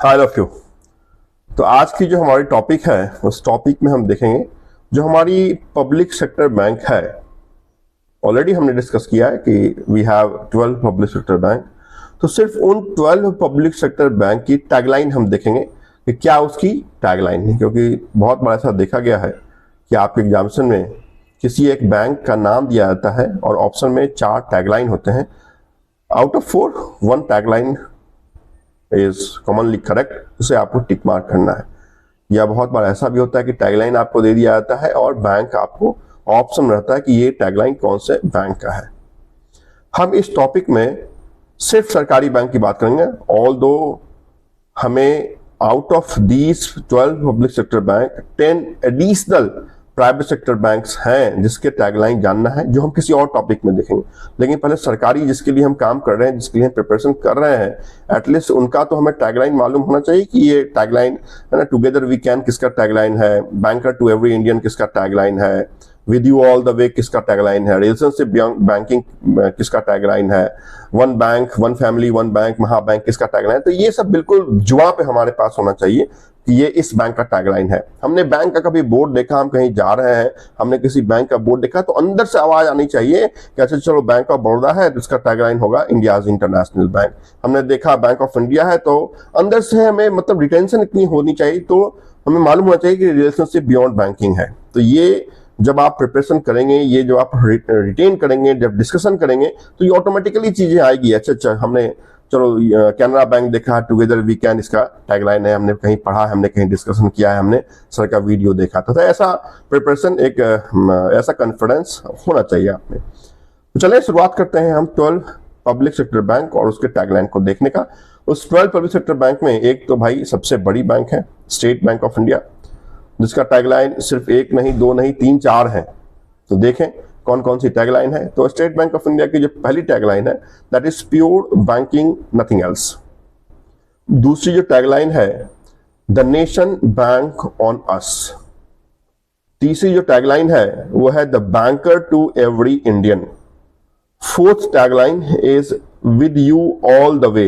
Hi love you. तो आज की जो हमारी टॉपिक है उस टॉपिक में हम देखेंगे जो हमारी पब्लिक सेक्टर बैंक है। ऑलरेडी हमने डिस्कस किया है कि we have 12 public sector bank. तो सिर्फ उन 12 पब्लिक सेक्टर बैंक की टैगलाइन हम देखेंगे कि क्या उसकी टैगलाइन है, क्योंकि बहुत बार ऐसा देखा गया है कि आपके एग्जामिनेशन में किसी एक बैंक का नाम दिया जाता है और ऑप्शन में 4 टैगलाइन होते हैं। Out of 4 1 tagline is commonly correct, उसे आपको टिक मार्क करना है। या बहुत बार ऐसा भी होता है कि टैगलाइन आपको दे दिया जाता है और बैंक आपको ऑप्शन रहता है कि ये टैगलाइन कौन से बैंक का है। हम इस टॉपिक में सिर्फ सरकारी बैंक की बात करेंगे, ऑल दो हमें out of these 12 public sector bank 10 additional private sector banks हैं जिसके टैगलाइन जानना है, जो हम किसी और टॉपिक में देखेंगे। लेकिन पहले सरकारी जिसके लिए हम काम कर रहे हैं, जिसके लिए हम प्रिपरेशन कर रहे हैं, एटलीस्ट उनका तो हमें टैगलाइन मालूम होना चाहिए कि ये टैगलाइन है ना, टुगेदर वी कैन किसका टैगलाइन है, बैंकर टू एवरी इंडियन किसका टैगलाइन है, विद यू ऑल द वे किसका टैगलाइन है, रिलेशनशिप बैंकिंग किसका टैगलाइन है, one bank one family one bank Mahabank किसका टैगलाइन है। तो ये सब बिल्कुल जुआ पे हमारे पास होना चाहिए कि ये इस बैंक का टैगलाइन है। हमने बैंक का कभी बोर्ड देखा, हम कहीं जा रहे हैं, हमने किसी बैंक का बोर्ड देखा तो अंदर से आवाज आनी चाहिए कि अच्छा चलो बैंक ऑफ बड़ौदा है तो इसका टैगलाइन होगा इंडियाज इंटरनेशनल बैंक। हमने देखा बैंक ऑफ इंडिया है तो अंदर से हमें मतलब रिटेंशन इतनी होनी चाहिए, तो हमें मालूम होना चाहिए कि रिलेशनशिप बियॉन्ड बैंकिंग है। तो ये जब आप प्रिपरेशन करेंगे, ये जो आप रिटेन करेंगे, जब डिस्कशन करेंगे तो ये ऑटोमेटिकली चीजें आएगी। अच्छा हमने चलो कैनरा बैंक देखा, टुगेदर वी कैन इसका टैगलाइन है, हमने कहीं पढ़ा है, हमने कहीं डिस्कशन किया है, हमने सर का वीडियो देखा था। तो ऐसा प्रिपरेशन एक ऐसा कॉन्फिडेंस होना चाहिए आप में। तो चलिए शुरुआत करते हैं हम 12 पब्लिक सेक्टर बैंक और उसके टैगलाइन को देखने का। उस 12 पब्लिक सेक्टर बैंक में एक तो भाई सबसे बड़ी बैंक है स्टेट बैंक ऑफ इंडिया, जिसका टैगलाइन सिर्फ एक नहीं, दो नहीं, 3 4 हैं। तो देखें कौन कौन सी टैगलाइन है। तो स्टेट बैंक ऑफ इंडिया की जो पहली टैगलाइन है that is pure banking nothing else. दूसरी जो टैगलाइन है the nation bank on us. तीसरी जो टैगलाइन है वो है the banker to every Indian. Fourth tagline is with you all the way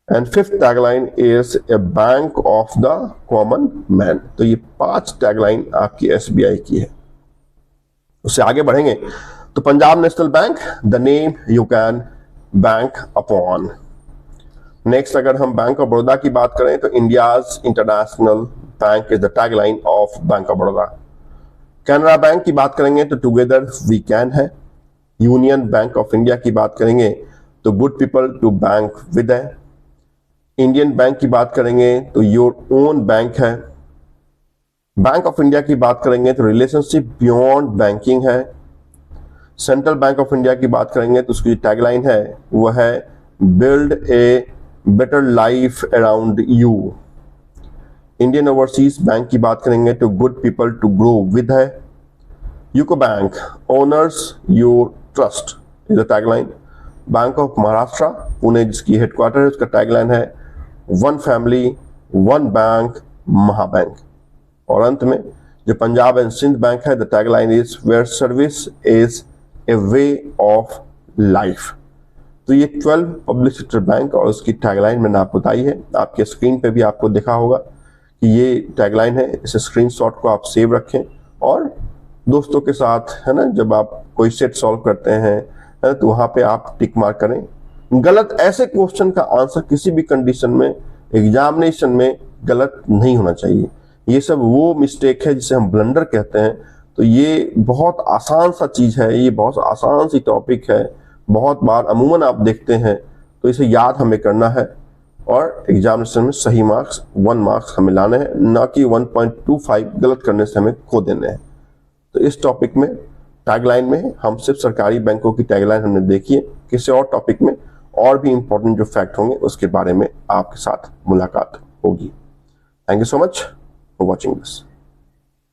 and fifth tagline is a bank of the common man. तो ये 5 टैगलाइन आपकी SBI की है। उससे आगे बढ़ेंगे तो Punjab national bank the name you can bank upon. Next अगर हम बैंक ऑफ बड़ौदा की बात करें तो India's international bank is the tagline of bank of Baroda. Canara bank की बात करेंगे तो टुगेदर वी कैन है। यूनियन बैंक ऑफ इंडिया की बात करेंगे तो good people to bank with है। इंडियन बैंक की बात करेंगे तो योर ओन बैंक है। बैंक ऑफ इंडिया की बात करेंगे तो रिलेशनशिप बियॉन्ड बैंकिंग है। सेंट्रल बैंक ऑफ इंडिया की बात करेंगे तो उसकी टैगलाइन है वो है build a better life around you. Indian overseas bank की बात करेंगे तो good people to grow with है। UCO bank honours your trust is the tagline. Bank of Maharashtra Pune जिसकी हेडक्वार्टर है उसका टैगलाइन है one family one bank Mahabank. और अंत में जो पंजाब एंड सिंध बैंक है the tagline is where service is a way of life. तो ये 12 पब्लिक सेक्टर बैंक और उसकी टैगलाइन मैंने आपको बताई है। आपके स्क्रीन पे भी आपको देखा होगा कि ये टैगलाइन है। इस स्क्रीनशॉट को आप सेव रखें और दोस्तों के साथ है ना, जब आप कोई सेट सॉल्व करते हैं तो वहां पे आप टिक मार्क करें। गलत ऐसे क्वेश्चन का आंसर किसी भी कंडीशन में एग्जामिनेशन में गलत नहीं होना चाहिए। ये सब वो मिस्टेक है जिसे हम ब्लंडर कहते हैं। तो ये बहुत आसान सा चीज है, ये बहुत आसान सी टॉपिक है, बहुत बार अमूमन आप देखते हैं। तो इसे याद हमें करना है और एग्जामिनेशन में सही मार्क्स 1 मार्क्स हमें लाने हैं, ना कि 1.25 गलत करने से हमें खो देने हैं। तो इस टॉपिक में टैगलाइन में हम सिर्फ सरकारी बैंकों की टैगलाइन हमने देखी है। किसी और टॉपिक में और भी इंपॉर्टेंट जो फैक्ट होंगे उसके बारे में आपके साथ मुलाकात होगी। Thank you so much for watching this.